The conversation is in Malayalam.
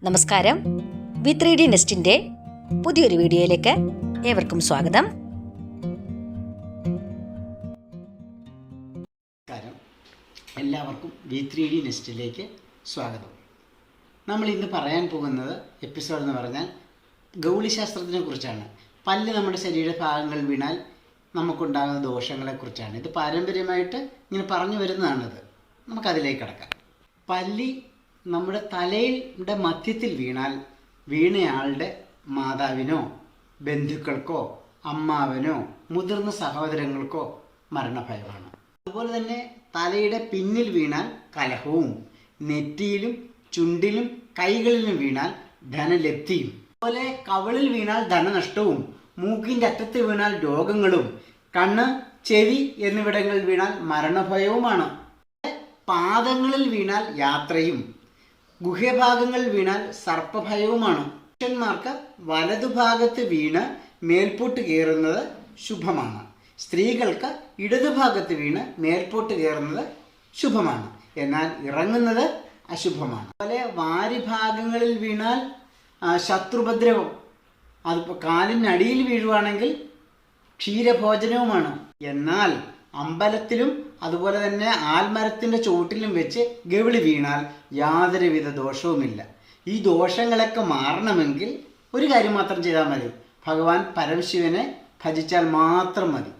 നമസ്കാരം. വി3D നെസ്റ്റിൻ്റെ പുതിയൊരു വീഡിയോയിലേക്ക് ഏവർക്കും സ്വാഗതം. എല്ലാവർക്കും വി3D നെസ്റ്റിലേക്ക് സ്വാഗതം. നമ്മൾ ഇന്ന് പറയാൻ പോകുന്നത് എപ്പിസോഡ് എന്ന് പറഞ്ഞാൽ ഗൗളിശാസ്ത്രത്തിനെ കുറിച്ചാണ്. പല്ല് നമ്മുടെ ശരീരഭാഗങ്ങൾ വീണാൽ നമുക്കുണ്ടാകുന്ന ദോഷങ്ങളെക്കുറിച്ചാണ്. ഇത് പാരമ്പര്യമായിട്ട് ഇങ്ങനെ പറഞ്ഞു വരുന്നതാണിത്. നമുക്കതിലേക്ക് കിടക്കാം. പല്ലി നമ്മുടെ തലയുടെ മധ്യത്തിൽ വീണാൽ വീണയാളുടെ മാതാവിനോ ബന്ധുക്കൾക്കോ അമ്മാവനോ മുതിർന്ന സഹോദരങ്ങൾക്കോ മരണഭയമാണ്. അതുപോലെ തന്നെ തലയുടെ പിന്നിൽ വീണാൽ കലഹവും, നെറ്റിയിലും ചുണ്ടിലും കൈകളിലും വീണാൽ ധനലബ്ധിയും, അതുപോലെ കവിളിൽ വീണാൽ ധനനഷ്ടവും, മൂക്കിൻ്റെ അറ്റത്ത് വീണാൽ രോഗങ്ങളും, കണ്ണ്, ചെവി എന്നിവിടങ്ങളിൽ വീണാൽ മരണഭയവുമാണ്. പാദങ്ങളിൽ വീണാൽ യാത്രയും, ഗുഹ്യഭാഗങ്ങളിൽ വീണാൽ സർപ്പഭയവുമാണ്. പുരുഷന്മാർക്ക് വലതുഭാഗത്ത് വീണ് മേൽപോട്ട് കയറുന്നത് ശുഭമാണ്. സ്ത്രീകൾക്ക് ഇടതുഭാഗത്ത് വീണ് മേൽപോട്ട് കയറുന്നത് ശുഭമാണ്. എന്നാൽ ഇറങ്ങുന്നത് അശുഭമാണ്. അതുപോലെ വാരിഭാഗങ്ങളിൽ വീണാൽ ശത്രുപദ്രവം, അതിപ്പോൾ കാലിനടിയിൽ വീഴുവാണെങ്കിൽ ക്ഷീരഭോജനവുമാണ്. എന്നാൽ അമ്പലത്തിലും അതുപോലെ തന്നെ ആൽമരത്തിൻ്റെ ചുവട്ടിലും വെച്ച് ഗവിളി വീണാൽ യാതൊരുവിധ ദോഷവുമില്ല. ഈ ദോഷങ്ങളൊക്കെ മാറണമെങ്കിൽ ഒരു കാര്യം മാത്രം ചെയ്താൽ മതി. ഭഗവാൻ പരമശിവനെ ഭജിച്ചാൽ മാത്രം മതി.